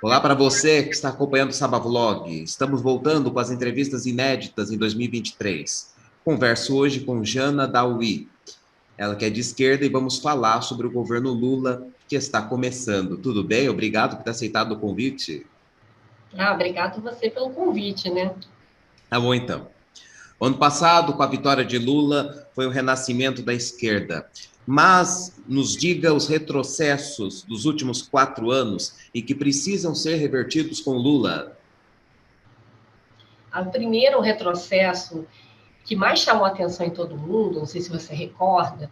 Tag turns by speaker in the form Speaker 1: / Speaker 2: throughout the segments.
Speaker 1: Olá para você que está acompanhando o Sabavlog. Estamos voltando com as entrevistas inéditas em 2023. Converso hoje com Jana Dawi. Ela que é de esquerda e vamos falar sobre o governo Lula que está começando. Tudo bem? Obrigado por ter aceitado o convite.
Speaker 2: Obrigado você pelo convite, né?
Speaker 1: Tá bom, então. Ano passado, com a vitória de Lula, foi o renascimento da esquerda. Mas nos diga os retrocessos dos últimos 4 anos e que precisam ser revertidos com Lula.
Speaker 2: O primeiro retrocesso que mais chamou a atenção em todo mundo, não sei se você recorda,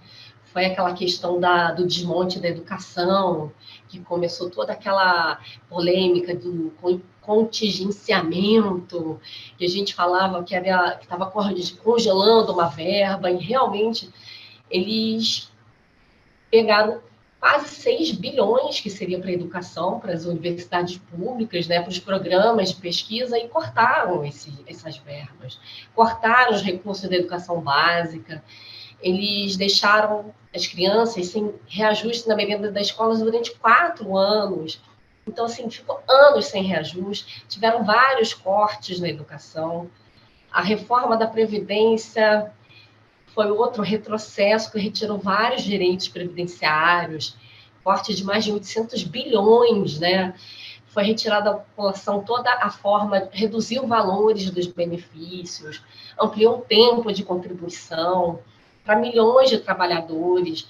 Speaker 2: foi aquela questão do desmonte da educação, que começou toda aquela polêmica do contingenciamento, que a gente falava que estava congelando uma verba, e realmente eles pegaram quase 6 bilhões que seria para a educação, para as universidades públicas, né, para os programas de pesquisa, e cortaram essas verbas. Cortaram os recursos da educação básica, eles deixaram as crianças sem reajuste na merenda das escolas durante 4 anos. Então, assim, ficou anos sem reajuste, tiveram vários cortes na educação. A reforma da Previdência foi outro retrocesso que retirou vários direitos previdenciários, corte de mais de 800 bilhões, né? Foi retirada da população toda a forma, reduziu valores dos benefícios, ampliou o tempo de contribuição para milhões de trabalhadores,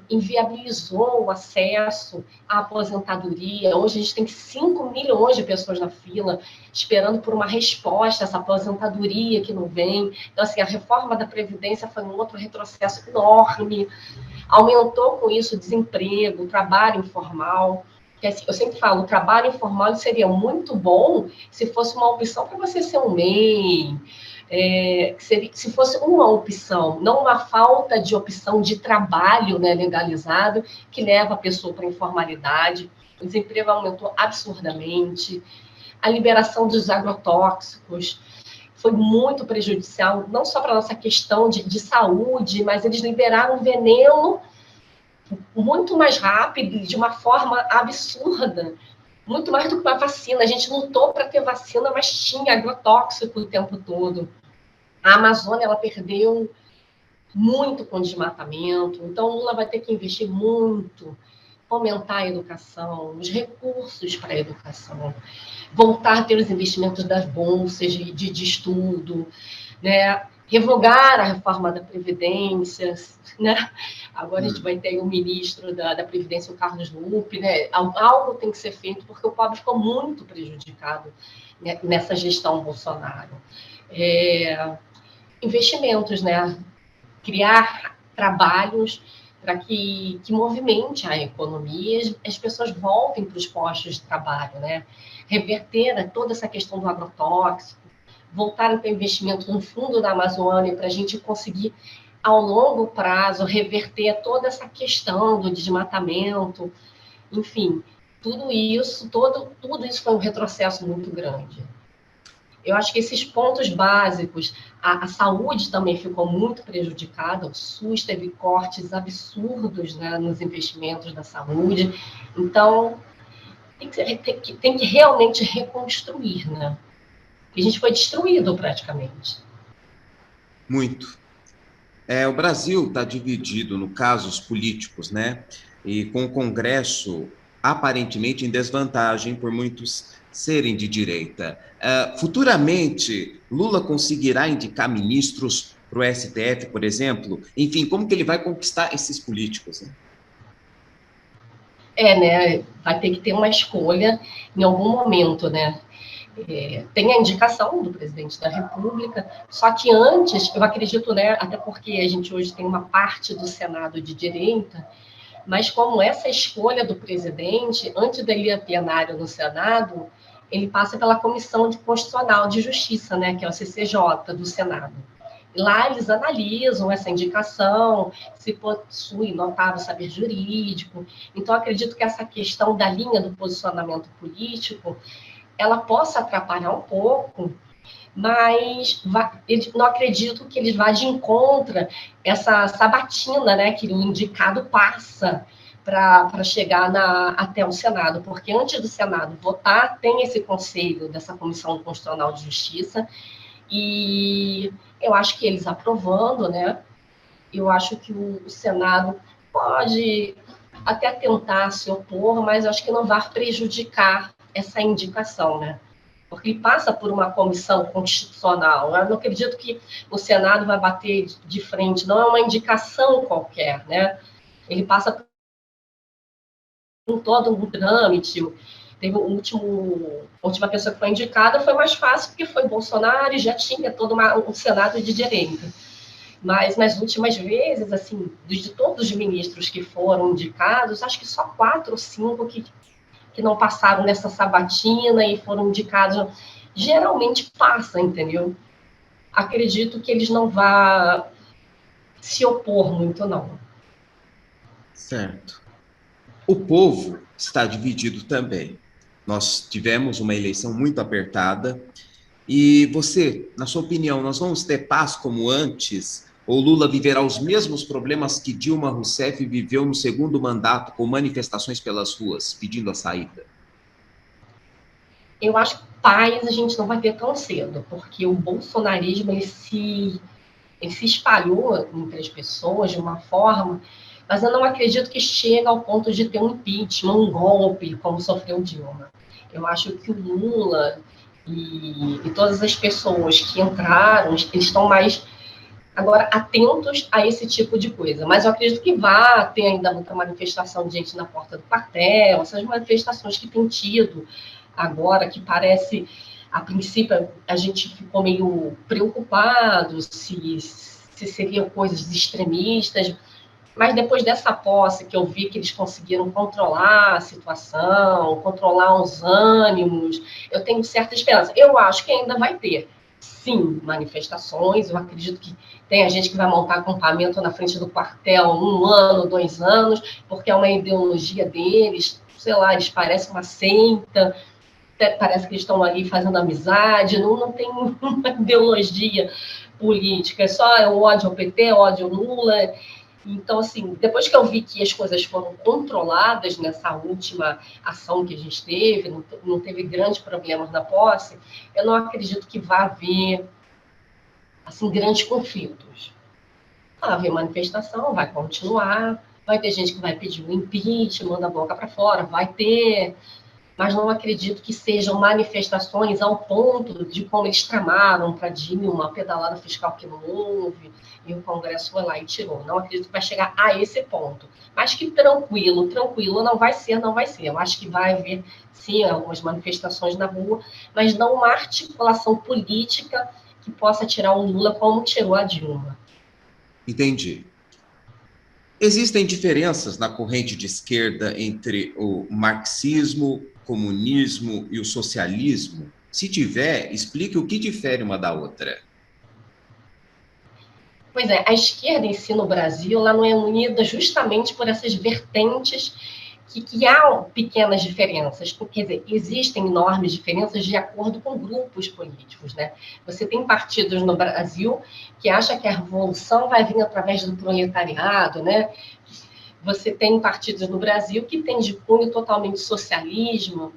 Speaker 2: inviabilizou o acesso à aposentadoria. Hoje a gente tem 5 milhões de pessoas na fila esperando por uma resposta a essa aposentadoria que não vem. Então, assim, a reforma da Previdência foi um outro retrocesso enorme, aumentou com isso o desemprego, o trabalho informal. Que, assim, eu sempre falo, o trabalho informal seria muito bom se fosse uma opção para você ser um MEI, se fosse uma opção, não uma falta de opção de trabalho, né, legalizado, que leva a pessoa para a informalidade. O desemprego aumentou absurdamente. A liberação dos agrotóxicos foi muito prejudicial, não só para a nossa questão de saúde, mas eles liberaram veneno muito mais rápido, de uma forma absurda, muito mais do que uma vacina. A gente lutou para ter vacina, mas tinha agrotóxico o tempo todo. A Amazônia, ela perdeu muito com desmatamento, então o Lula vai ter que investir muito, aumentar a educação, os recursos para a educação, voltar a ter os investimentos das bolsas de estudo, né? Revogar a reforma da Previdência, né? Agora a gente vai ter o ministro da Previdência, o Carlos Lupe, né? Algo tem que ser feito, porque o pobre ficou muito prejudicado, né, nessa gestão Bolsonaro. Investimentos, né? Criar trabalhos para que movimente a economia e as pessoas voltem para os postos de trabalho, né? Reverter toda essa questão do agrotóxico, voltar a ter investimento no fundo da Amazônia para a gente conseguir, ao longo prazo, reverter toda essa questão do desmatamento, enfim, tudo isso foi um retrocesso muito grande. Eu acho que esses pontos básicos, a saúde também ficou muito prejudicada, o SUS teve cortes absurdos, né, nos investimentos da saúde, então tem que realmente reconstruir, né? A gente foi destruído praticamente.
Speaker 1: Muito. O Brasil está dividido, no caso, os políticos, né? E com o Congresso aparentemente em desvantagem por muitos serem de direita. Futuramente, Lula conseguirá indicar ministros para o STF, por exemplo? Enfim, como que ele vai conquistar esses políticos, né?
Speaker 2: Né? Vai ter que ter uma escolha em algum momento, né? Tem a indicação do presidente da República, só que antes, eu acredito, né, até porque a gente hoje tem uma parte do Senado de direita, mas como essa escolha do presidente, antes dele ir a plenário no Senado, ele passa pela Comissão Constitucional de Justiça, né, que é o CCJ do Senado. Lá eles analisam essa indicação, se possui notável saber jurídico. Então, acredito que essa questão da linha do posicionamento político ela possa atrapalhar um pouco, mas não acredito que eles vá de encontro essa sabatina, né, que o indicado passa, para chegar até o Senado, porque antes do Senado votar, tem esse conselho dessa Comissão Constitucional de Justiça, e eu acho que eles aprovando, né, eu acho que o Senado pode até tentar se opor, mas acho que não vai prejudicar essa indicação, né? Porque ele passa por uma comissão constitucional. Eu não acredito que o Senado vai bater de frente, não é uma indicação qualquer, né? Ele passa por todo um trâmite. Teve a última pessoa que foi indicada, foi mais fácil, porque foi Bolsonaro e já tinha todo um Senado de direita. Mas nas últimas vezes, assim, de todos os ministros que foram indicados, acho que só 4 ou 5 que não passaram nessa sabatina e foram indicados. Geralmente passa, entendeu? Acredito que eles não vão se opor muito, não.
Speaker 1: Certo. O povo está dividido também. Nós tivemos uma eleição muito apertada. E você, na sua opinião, nós vamos ter paz como antes? Ou Lula viverá os mesmos problemas que Dilma Rousseff viveu no segundo mandato, com manifestações pelas ruas, pedindo a saída?
Speaker 2: Eu acho que paz a gente não vai ter tão cedo, porque o bolsonarismo ele se espalhou entre as pessoas de uma forma, mas eu não acredito que chegue ao ponto de ter um impeachment, um golpe, como sofreu Dilma. Eu acho que o Lula e todas as pessoas que entraram, eles estão mais agora atentos a esse tipo de coisa. Mas eu acredito que vai ter ainda muita manifestação de gente na porta do quartel, essas manifestações que tem tido agora, que parece, a princípio, a gente ficou meio preocupado se seriam coisas extremistas, mas depois dessa posse que eu vi que eles conseguiram controlar a situação, controlar os ânimos, eu tenho certa esperança. Eu acho que ainda vai ter, sim, manifestações. Eu acredito que tem gente que vai montar acampamento na frente do quartel 1 ano, 2 anos, porque é uma ideologia deles, sei lá, eles parecem uma seita, parece que eles estão ali fazendo amizade, não tem uma ideologia política, é só o ódio ao PT, ódio ao Lula. Então, assim, depois que eu vi que as coisas foram controladas nessa última ação que a gente teve, não teve grandes problemas na posse, eu não acredito que vá haver, assim, grandes conflitos. Vai haver manifestação, vai continuar, vai ter gente que vai pedir o impeachment, manda a boca para fora, vai ter, mas não acredito que sejam manifestações ao ponto de como eles tramaram para Dilma, uma pedalada fiscal que não houve, e o Congresso foi lá e tirou. Não acredito que vai chegar a esse ponto. Mas que tranquilo não vai ser, não vai ser. Eu acho que vai haver, sim, algumas manifestações na rua, mas não uma articulação política que possa tirar o Lula como tirou a Dilma.
Speaker 1: Entendi. Existem diferenças na corrente de esquerda entre o marxismo, comunismo e o socialismo? Se tiver, explique o que difere uma da outra.
Speaker 2: Pois é, a esquerda em si no Brasil, ela não é unida justamente por essas vertentes que há pequenas diferenças, quer dizer, existem enormes diferenças de acordo com grupos políticos, né? Você tem partidos no Brasil que acham que a revolução vai vir através do proletariado, né? Você tem partidos no Brasil que têm de cunho totalmente socialismo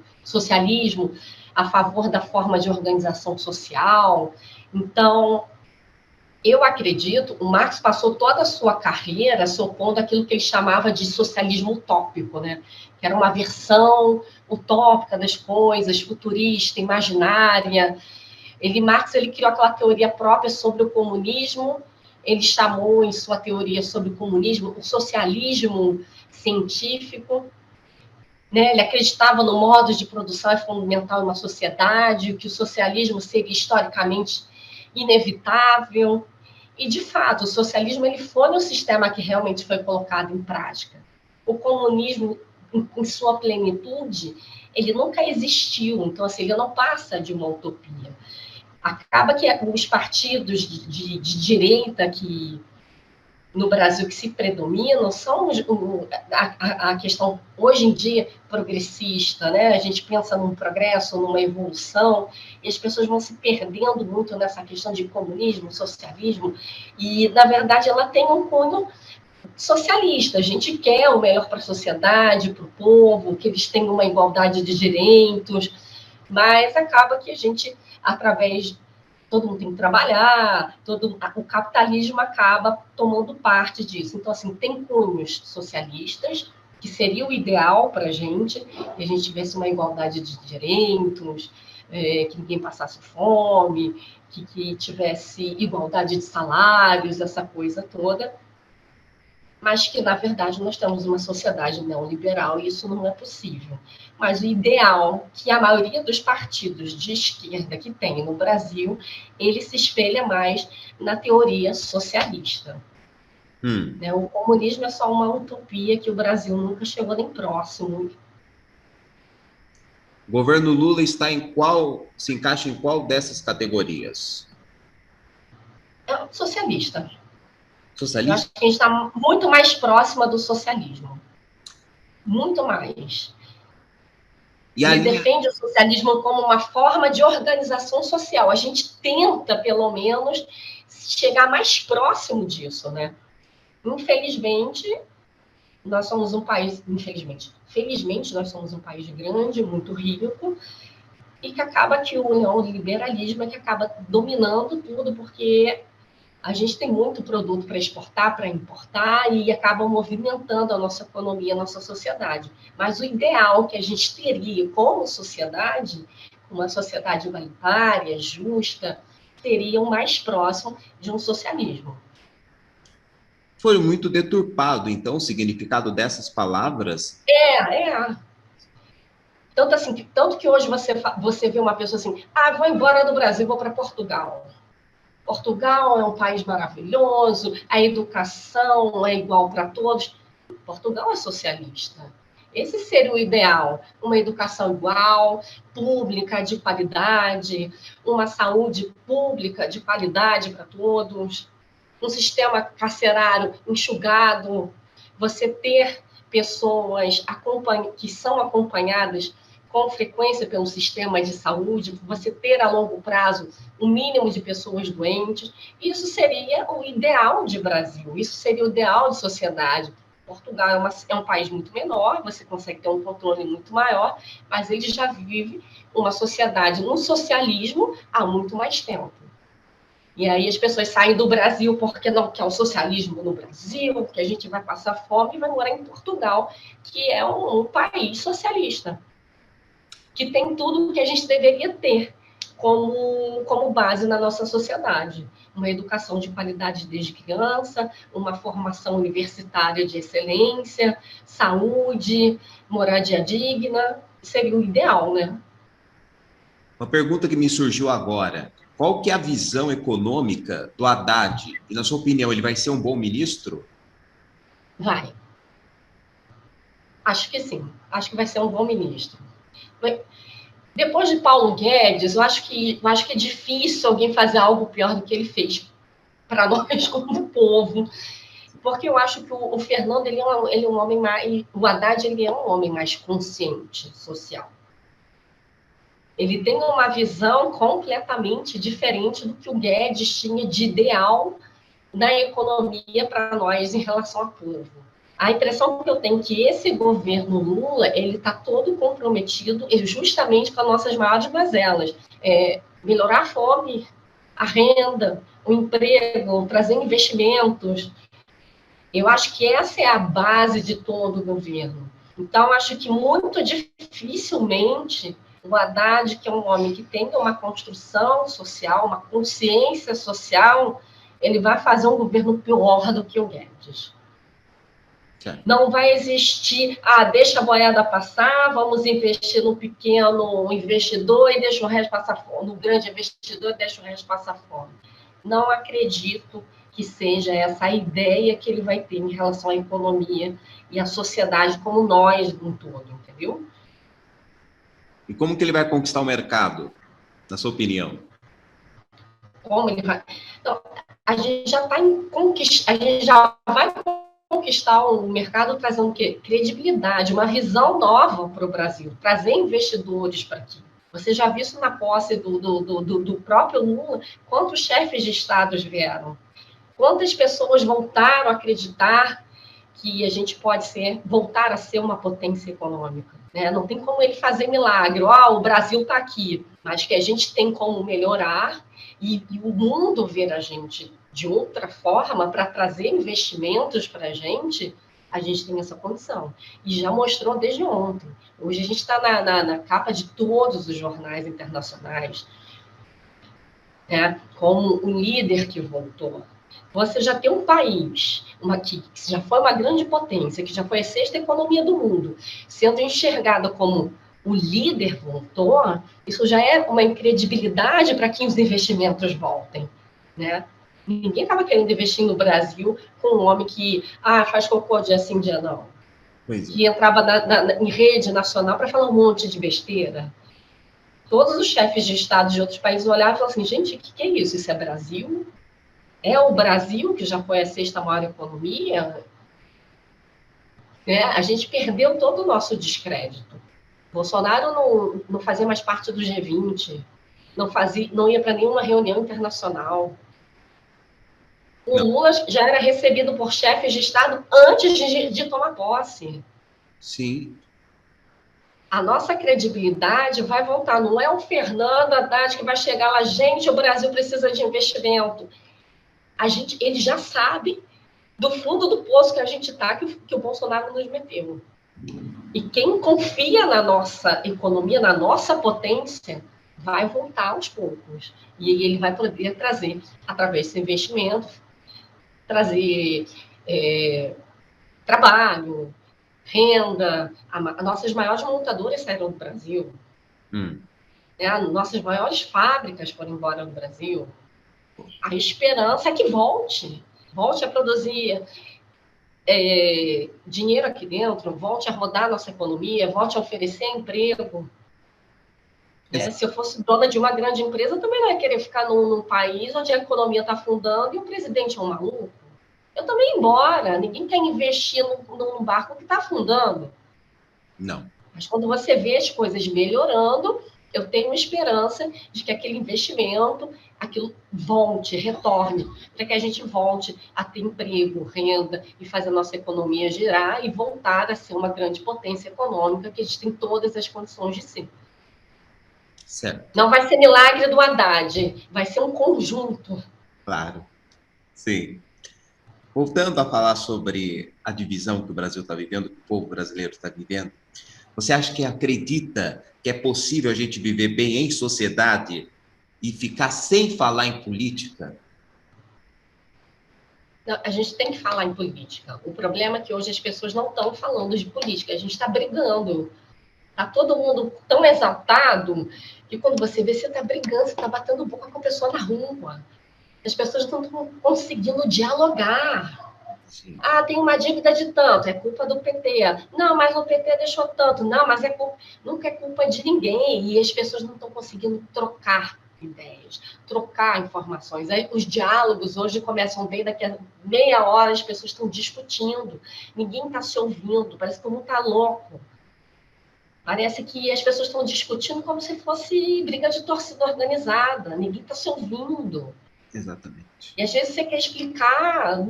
Speaker 2: a favor da forma de organização social. Então, eu acredito, o Marx passou toda a sua carreira se opondo àquilo que ele chamava de socialismo utópico, né? Que era uma versão utópica das coisas, futurista, imaginária. Marx criou aquela teoria própria sobre o comunismo, ele chamou em sua teoria sobre o comunismo o socialismo científico, né? Ele acreditava no modo de produção é fundamental em uma sociedade, que o socialismo seria historicamente inevitável. E, de fato, o socialismo ele foi um sistema que realmente foi colocado em prática. O comunismo, em sua plenitude, ele nunca existiu. Então, assim, ele não passa de uma utopia. Acaba que os partidos de direita que no Brasil que se predominam são a questão, hoje em dia, progressista, né? A gente pensa num progresso, numa evolução, e as pessoas vão se perdendo muito nessa questão de comunismo, socialismo, e, na verdade, ela tem um cunho socialista. A gente quer o melhor para a sociedade, para o povo, que eles tenham uma igualdade de direitos, mas acaba que a gente, através todo mundo tem que trabalhar, o capitalismo acaba tomando parte disso. Então, assim, tem cunhos socialistas, que seria o ideal para a gente, que a gente tivesse uma igualdade de direitos, que ninguém passasse fome, que tivesse igualdade de salários, essa coisa toda, mas que, na verdade, nós temos uma sociedade neoliberal e isso não é possível. Mas o ideal que a maioria dos partidos de esquerda que tem no Brasil, ele se espelha mais na teoria socialista. O comunismo é só uma utopia que o Brasil nunca chegou nem próximo.
Speaker 1: O governo Lula está se encaixa em qual dessas categorias?
Speaker 2: É socialista.
Speaker 1: Socialista?
Speaker 2: Eu acho que a gente está muito mais próxima do socialismo. Muito mais. Ele defende o socialismo como uma forma de organização social. A gente tenta, pelo menos, chegar mais próximo disso, né? Infelizmente, nós somos um país... Felizmente, nós somos um país grande, muito rico, e que acaba que o neoliberalismo é que acaba dominando tudo, porque a gente tem muito produto para exportar, para importar, e acaba movimentando a nossa economia, a nossa sociedade. Mas o ideal que a gente teria como sociedade, uma sociedade igualitária, justa, seria o mais próximo de um socialismo.
Speaker 1: Foi muito deturpado, então, o significado dessas palavras?
Speaker 2: Tanto que hoje você vê uma pessoa assim, vou embora do Brasil, vou para Portugal. Portugal é um país maravilhoso, a educação é igual para todos. Portugal é socialista. Esse seria o ideal, uma educação igual, pública, de qualidade, uma saúde pública de qualidade para todos, um sistema carcerário enxugado, você ter pessoas que são acompanhadas com frequência pelo sistema de saúde, você ter a longo prazo um mínimo de pessoas doentes, isso seria o ideal de Brasil, isso seria o ideal de sociedade. Portugal é um país muito menor, você consegue ter um controle muito maior, mas ele já vive uma sociedade no socialismo há muito mais tempo. E aí as pessoas saem do Brasil porque não quer o socialismo no Brasil, que a gente vai passar fome e vai morar em Portugal, que é um país socialista, que tem tudo que a gente deveria ter como base na nossa sociedade. Uma educação de qualidade desde criança, uma formação universitária de excelência, saúde, moradia digna, seria o ideal, né?
Speaker 1: Uma pergunta que me surgiu agora. Qual que é a visão econômica do Haddad? E, na sua opinião, ele vai ser um bom ministro?
Speaker 2: Vai. Acho que sim. Acho que vai ser um bom ministro. Depois de Paulo Guedes, eu acho que é difícil alguém fazer algo pior do que ele fez para nós como povo, porque eu acho que o Fernando ele é um homem mais, o Haddad ele é um homem mais consciente social. Ele tem uma visão completamente diferente do que o Guedes tinha de ideal na economia para nós em relação ao povo. A impressão que eu tenho é que esse governo Lula, ele está todo comprometido justamente com as nossas maiores mazelas. Melhorar a fome, a renda, o emprego, trazer investimentos. Eu acho que essa é a base de todo o governo. Então, acho que muito dificilmente o Haddad, que é um homem que tem uma construção social, uma consciência social, ele vai fazer um governo pior do que o Guedes. Não vai existir, deixa a boiada passar, vamos investir no pequeno investidor e deixa o resto passar fome, no grande investidor e deixa o resto passar fome. Não acredito que seja essa a ideia que ele vai ter em relação à economia e à sociedade como nós, um todo, entendeu?
Speaker 1: E como que ele vai conquistar o mercado, na sua opinião?
Speaker 2: Como ele vai... Então, a gente já está em conquista, a gente já vai conquistar o mercado trazendo o quê? Credibilidade, uma visão nova para o Brasil, trazer investidores para aqui. Você já viu isso na posse do próprio Lula? Quantos chefes de estados vieram? Quantas pessoas voltaram a acreditar que a gente pode voltar a ser uma potência econômica, né? Não tem como ele fazer milagre. O Brasil está aqui, mas que a gente tem como melhorar e o mundo ver a gente de outra forma para trazer investimentos para a gente tem essa condição. E já mostrou desde ontem. Hoje a gente está na capa de todos os jornais internacionais, né? Como um líder que voltou. Você já tem um país que já foi uma grande potência, que já foi a sexta economia do mundo, sendo enxergada como o líder voltou, isso já é uma incredibilidade para que os investimentos voltem, né? Ninguém estava querendo investir no Brasil com um homem que faz cocô dia sim, dia não. Que entrava em rede nacional para falar um monte de besteira. Todos os chefes de Estado de outros países olhavam e falavam assim, gente, o que é isso? Isso é Brasil? É o Brasil, que já foi a sexta maior economia? Né? A gente perdeu todo o nosso descrédito. Bolsonaro não fazia mais parte do G20, não ia para nenhuma reunião internacional. O Lula já era recebido por chefes de Estado antes de tomar posse.
Speaker 1: Sim.
Speaker 2: A nossa credibilidade vai voltar. Não é o Fernando Haddad que vai chegar lá, gente, o Brasil precisa de investimento. Ele já sabe do fundo do poço que a gente está, que o Bolsonaro nos meteu. E quem confia na nossa economia, na nossa potência, vai voltar aos poucos. E ele vai poder trazer, através desse investimento, trazer trabalho, renda. As nossas maiores montadoras saíram do Brasil. Nossas maiores fábricas foram embora do Brasil. A esperança é que volte a produzir dinheiro aqui dentro, volte a rodar a nossa economia, volte a oferecer emprego. Se eu fosse dona de uma grande empresa, eu também não ia querer ficar num país onde a economia está afundando e o presidente é um maluco. Eu também ia embora. Ninguém quer investir num barco que está afundando.
Speaker 1: Não.
Speaker 2: Mas quando você vê as coisas melhorando, eu tenho esperança de que aquele investimento, aquilo volte, retorne, para que a gente volte a ter emprego, renda e fazer a nossa economia girar e voltar a ser uma grande potência econômica que a gente tem todas as condições de ser.
Speaker 1: Certo.
Speaker 2: Não vai ser milagre do Haddad, vai ser um conjunto.
Speaker 1: Claro, sim. Voltando a falar sobre a divisão que o Brasil está vivendo, que o povo brasileiro está vivendo, você acha que acredita que é possível a gente viver bem em sociedade e ficar sem falar em política?
Speaker 2: Não, a gente tem que falar em política. O problema é que hoje as pessoas não estão falando de política, a gente está brigando. Está todo mundo tão exaltado que quando você vê, você está brigando, você está batendo boca com a pessoa na rua. As pessoas não estão conseguindo dialogar.
Speaker 1: Sim.
Speaker 2: Tem uma dívida de tanto, é culpa do PT. Não, mas o PT deixou tanto. Não, mas nunca é culpa de ninguém. E as pessoas não estão conseguindo trocar ideias, trocar informações. Aí, os diálogos hoje começam bem, daqui a meia hora as pessoas estão discutindo. Ninguém está se ouvindo, parece que todo mundo está louco. Parece que as pessoas estão discutindo como se fosse briga de torcida organizada. Ninguém está se ouvindo.
Speaker 1: Exatamente.
Speaker 2: E às vezes você quer explicar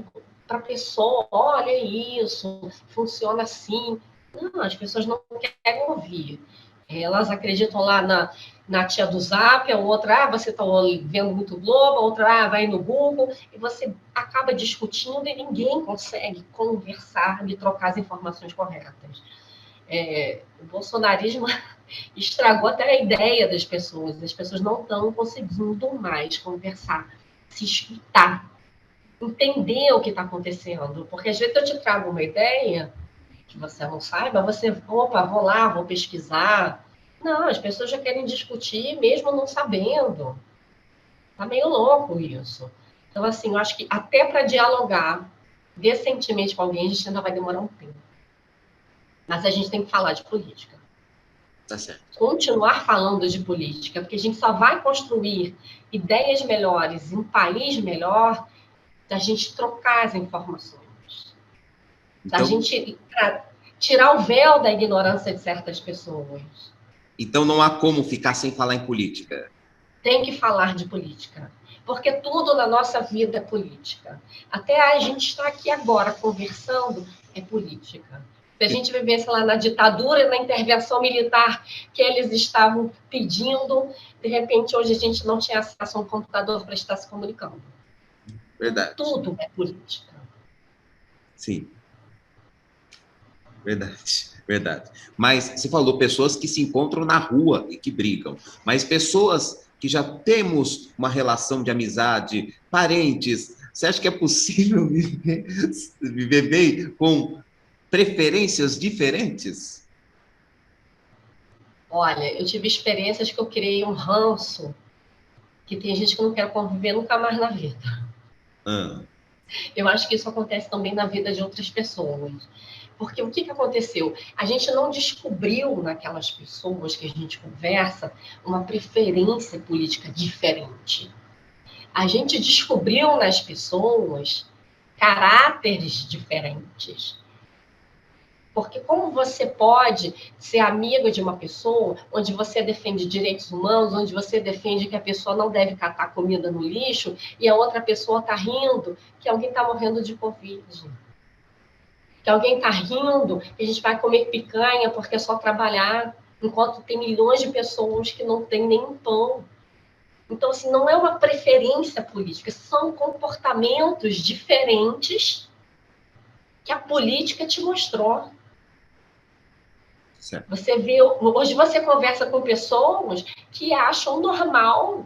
Speaker 2: para a pessoa, olha isso, funciona assim. Não, as pessoas não querem ouvir. Elas acreditam lá na tia do Zap, a outra, você está vendo muito Globo, a outra, vai no Google, e você acaba discutindo e ninguém consegue conversar e trocar as informações corretas. O bolsonarismo estragou até a ideia das pessoas. As pessoas não estão conseguindo mais conversar, se escutar, entender o que está acontecendo. Porque às vezes eu te trago uma ideia que você não saiba, você, opa, vou lá, vou pesquisar. Não, as pessoas já querem discutir mesmo não sabendo. Tá meio louco isso. Então, assim, eu acho que até para dialogar decentemente com alguém, a gente ainda vai demorar um tempo. Mas a gente tem que falar de política.
Speaker 1: Tá certo.
Speaker 2: Continuar falando de política, porque a gente só vai construir ideias melhores, um país melhor, da gente trocar as informações. Então, da gente tirar o véu da ignorância de certas pessoas.
Speaker 1: Então não há como ficar sem falar em política.
Speaker 2: Tem que falar de política. Porque tudo na nossa vida é política. Até a gente está aqui agora conversando, é política. Se a gente vivesse lá na ditadura e na intervenção militar que eles estavam pedindo, de repente, hoje a gente não tinha acesso a um computador para estar se comunicando.
Speaker 1: Verdade.
Speaker 2: Tudo é política.
Speaker 1: Sim. Verdade, verdade. Mas você falou pessoas que se encontram na rua e que brigam, mas pessoas que já temos uma relação de amizade, parentes, você acha que é possível viver bem com preferências diferentes?
Speaker 2: Olha, eu tive experiências que eu criei um ranço, que tem gente que não quer conviver nunca mais na vida.
Speaker 1: Ah,
Speaker 2: Eu acho que isso acontece também na vida de outras pessoas. Porque o que aconteceu? A gente não descobriu naquelas pessoas que a gente conversa uma preferência política diferente. A gente descobriu nas pessoas caráteres diferentes. Porque como você pode ser amigo de uma pessoa onde você defende direitos humanos, onde você defende que a pessoa não deve catar comida no lixo e a outra pessoa está rindo que alguém está morrendo de Covid? Que alguém está rindo que a gente vai comer picanha porque é só trabalhar, enquanto tem milhões de pessoas que não têm nem um pão. Então, assim, não é uma preferência política, são comportamentos diferentes que a política te mostrou.
Speaker 1: certo.
Speaker 2: Você vê, hoje você conversa com pessoas que acham normal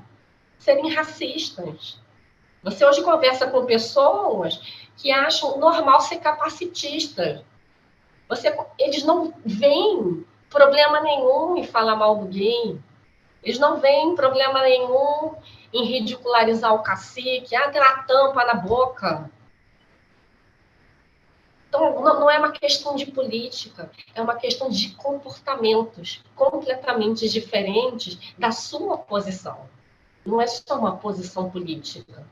Speaker 2: serem racistas. Você hoje conversa com pessoas que acham normal ser capacitistas. Eles não veem problema nenhum em falar mal do gay. Eles não veem problema nenhum em ridicularizar o cacique. Ah, tem uma tampa na boca. Então, não é uma questão de política, é uma questão de comportamentos completamente diferentes da sua posição. Não é só uma posição política.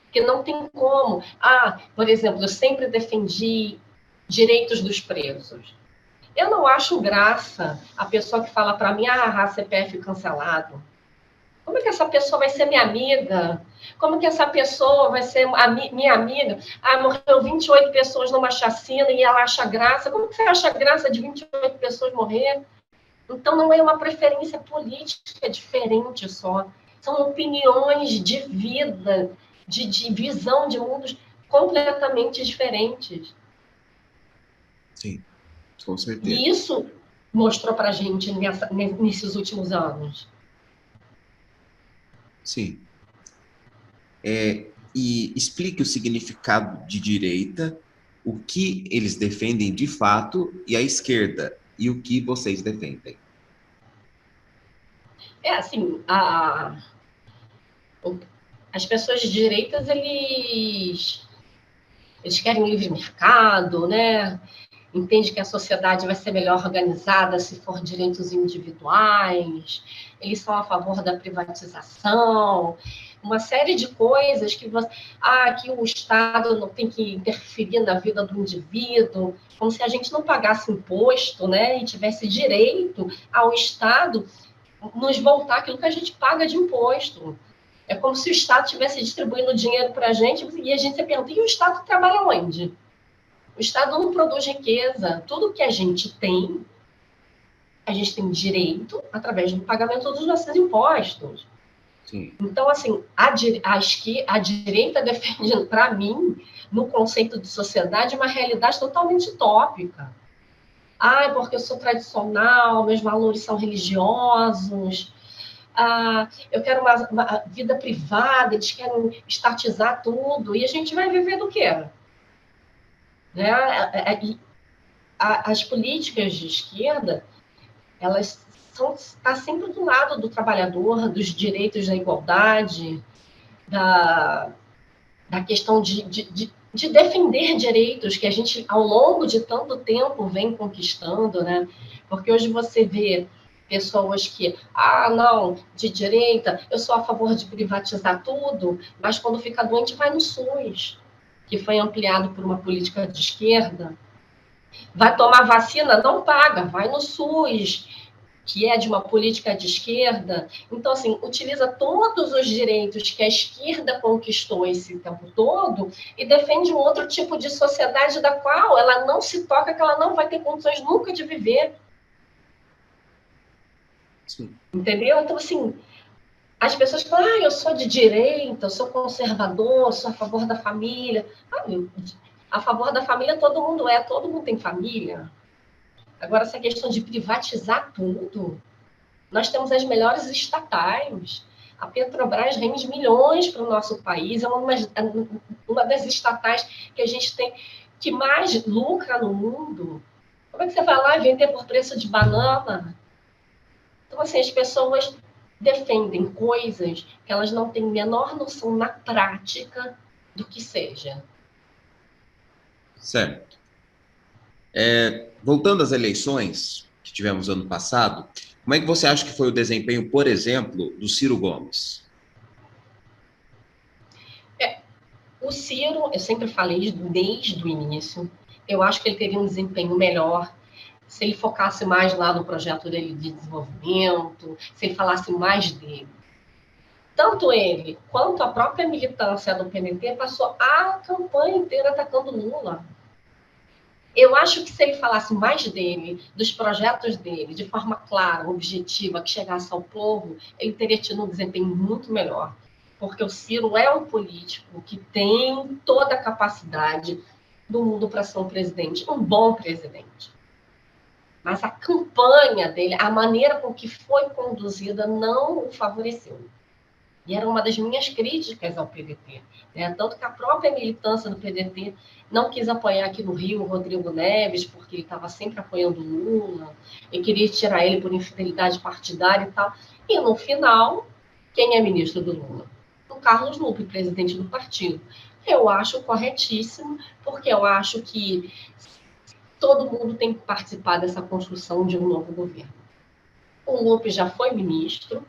Speaker 2: Porque não tem como. Ah, por exemplo, eu sempre defendi direitos dos presos. Eu não acho graça a pessoa que fala para mim, ah, CPF cancelado. Como é que essa pessoa vai ser minha amiga? Como que essa pessoa vai ser minha amiga? Ah, morreu 28 pessoas numa chacina e ela acha graça. Como que você acha graça de 28 pessoas morrer? Então, não é uma preferência política diferente só. São opiniões de vida, de visão de mundos completamente diferentes.
Speaker 1: Sim, com certeza.
Speaker 2: E isso mostrou para a gente nesses últimos anos.
Speaker 1: Sim. E explique o significado de direita, o que eles defendem de fato, e a esquerda, e o que vocês defendem.
Speaker 2: É assim, as pessoas de direitas, eles querem livre mercado, né? Entende que a sociedade vai ser melhor organizada se for direitos individuais, eles são a favor da privatização, uma série de coisas que que o Estado não tem que interferir na vida do indivíduo, como se a gente não pagasse imposto, né, e tivesse direito ao Estado nos voltar aquilo que a gente paga de imposto. É como se o Estado estivesse distribuindo dinheiro para a gente e a gente se pergunta, e o Estado trabalha onde? O Estado não produz riqueza. Tudo que a gente tem direito através do pagamento dos nossos impostos.
Speaker 1: Sim.
Speaker 2: Então, assim, a direita defende, para mim, no conceito de sociedade, uma realidade totalmente utópica. Ah, porque eu sou tradicional, meus valores são religiosos, eu quero uma vida privada, eles querem estatizar tudo, e a gente vai viver do quê? Né? As políticas de esquerda, elas tá sempre do lado do trabalhador, dos direitos da igualdade, da questão de defender direitos que a gente, ao longo de tanto tempo, vem conquistando, né? Porque hoje você vê pessoas que, não, de direita, eu sou a favor de privatizar tudo, mas quando fica doente vai no SUS, que foi ampliado por uma política de esquerda. Vai tomar vacina? Não paga, vai no SUS. que é de uma política de esquerda, então, assim, utiliza todos os direitos que a esquerda conquistou esse tempo todo e defende um outro tipo de sociedade da qual ela não se toca, que ela não vai ter condições nunca de viver.
Speaker 1: Sim.
Speaker 2: Entendeu? Então, assim, as pessoas falam, eu sou de direita, eu sou conservador, eu sou a favor da família. A favor da família todo mundo tem família. Agora, essa questão de privatizar tudo, nós temos as melhores estatais. A Petrobras rende milhões para o nosso país, é uma das estatais que a gente tem que mais lucra no mundo. Como é que você vai lá e vender por preço de banana? Então, assim, as pessoas defendem coisas que elas não têm a menor noção na prática do que seja.
Speaker 1: Certo. Voltando às eleições que tivemos ano passado, como é que você acha que foi o desempenho, por exemplo, do Ciro Gomes?
Speaker 2: O Ciro, eu sempre falei desde o início, eu acho que ele teria um desempenho melhor se ele focasse mais lá no projeto dele de desenvolvimento, se ele falasse mais dele. Tanto ele quanto a própria militância do PDT passou a campanha inteira atacando Lula. Eu acho que se ele falasse mais dele, dos projetos dele, de forma clara, objetiva, que chegasse ao povo, ele teria tido um desempenho muito melhor. Porque o Ciro é um político que tem toda a capacidade do mundo para ser um presidente, um bom presidente. Mas a campanha dele, a maneira com que foi conduzida, não o favoreceu. E era uma das minhas críticas ao PDT. Né? Tanto que a própria militância do PDT não quis apoiar aqui no Rio o Rodrigo Neves, porque ele estava sempre apoiando o Lula, e queria tirar ele por infidelidade partidária e tal. E, no final, quem é ministro do Lula? O Carlos Lupe, presidente do partido. Eu acho corretíssimo, porque eu acho que todo mundo tem que participar dessa construção de um novo governo. O Lupe já foi ministro,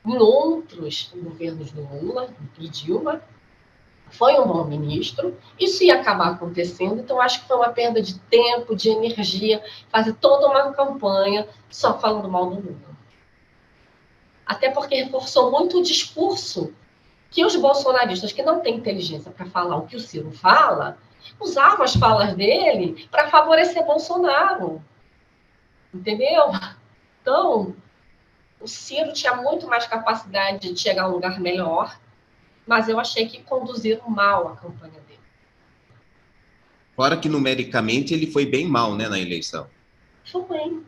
Speaker 2: em outros governos do Lula e Dilma, foi um bom ministro, isso ia acabar acontecendo, então acho que foi uma perda de tempo, de energia, fazer toda uma campanha só falando mal do Lula. Até porque reforçou muito o discurso que os bolsonaristas que não têm inteligência para falar o que o Ciro fala, usavam as falas dele para favorecer Bolsonaro. Entendeu? Então, o Ciro tinha muito mais capacidade de chegar a um lugar melhor, mas eu achei que conduziram mal a campanha dele.
Speaker 1: Fora que numericamente ele foi bem mal, né, na eleição.
Speaker 2: Foi.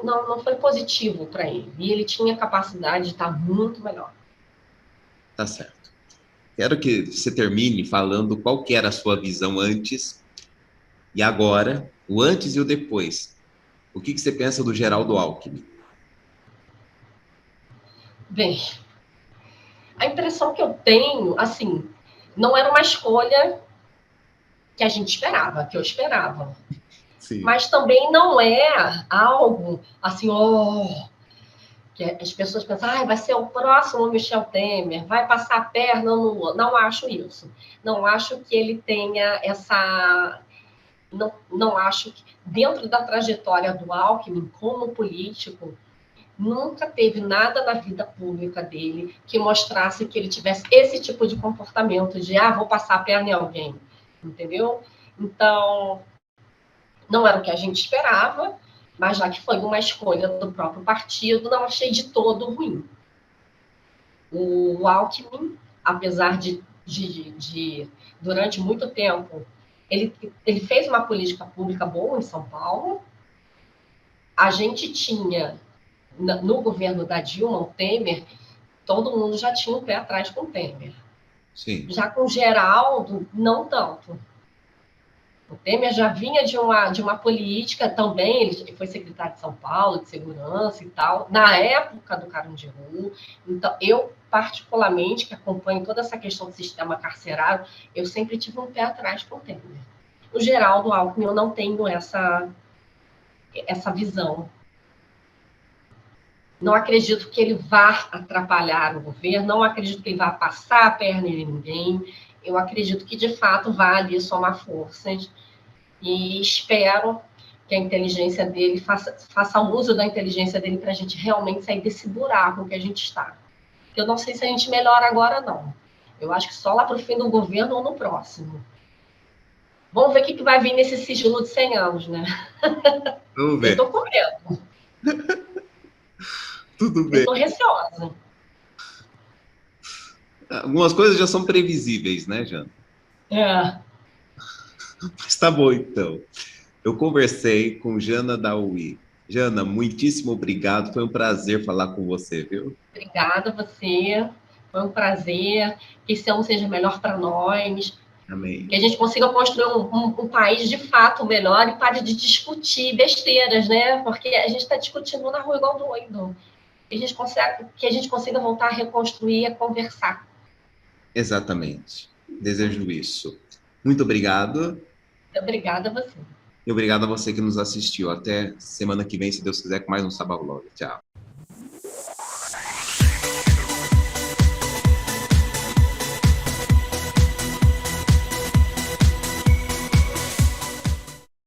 Speaker 2: Não foi positivo para ele. E ele tinha capacidade de estar muito melhor.
Speaker 1: Tá certo. Quero que você termine falando qual que era a sua visão antes e agora, o antes e o depois. O que você pensa do Geraldo Alckmin?
Speaker 2: Bem, a impressão que eu tenho, assim, não era uma escolha que a gente esperava, que eu esperava.
Speaker 1: Sim.
Speaker 2: Mas também não é algo assim, que as pessoas pensam, vai ser o próximo Michel Temer, vai passar a perna no Lula. Não acho isso. Não acho que ele tenha essa... Não acho que, dentro da trajetória do Alckmin, como político, nunca teve nada na vida pública dele que mostrasse que ele tivesse esse tipo de comportamento de, vou passar a perna em alguém, entendeu? Então, não era o que a gente esperava, mas já que foi uma escolha do próprio partido, não achei de todo ruim. O Alckmin, apesar de durante muito tempo, ele fez uma política pública boa em São Paulo. A gente tinha, no governo da Dilma, o Temer, todo mundo já tinha um pé atrás com o Temer.
Speaker 1: Sim.
Speaker 2: Já com o Geraldo, não tanto. O Temer já vinha de uma política também, ele foi secretário de São Paulo, de segurança e tal, na época do Carandiru. Então, eu, particularmente, que acompanho toda essa questão do sistema carcerário, eu sempre tive um pé atrás com o Temer. O Geraldo Alckmin, eu não tenho essa visão. Não acredito que ele vá atrapalhar o governo, não acredito que ele vá passar a perna em ninguém. Eu acredito que, de fato, vá ali somar forças. E espero que a inteligência dele faça uso da inteligência dele para a gente realmente sair desse buraco que a gente está. Eu não sei se a gente melhora agora, não. Eu acho que só lá para o fim do governo ou no próximo. Vamos ver o que vai vir nesse sigilo de 100 anos, né?
Speaker 1: Vamos
Speaker 2: Eu
Speaker 1: ver.
Speaker 2: estou com medo.
Speaker 1: Tudo
Speaker 2: Eu
Speaker 1: bem.
Speaker 2: estou receosa.
Speaker 1: Algumas coisas já são previsíveis, né, Jana?
Speaker 2: É.
Speaker 1: Mas tá bom, então. Eu conversei com Jana da UI. Jana, muitíssimo obrigado. Foi um prazer falar com você, viu?
Speaker 2: Obrigada a você. Foi um prazer. Que esse ano seja melhor para nós.
Speaker 1: Amém.
Speaker 2: Que a gente consiga construir um país de fato melhor e pare de discutir besteiras, né? Porque a gente está discutindo na rua igual doido. Que a gente consiga voltar a reconstruir, a conversar.
Speaker 1: Exatamente. Desejo isso. Muito obrigado.
Speaker 2: Obrigada a você.
Speaker 1: E obrigado a você que nos assistiu. Até semana que vem, se Deus quiser, com mais um Sabá Vlog. Tchau.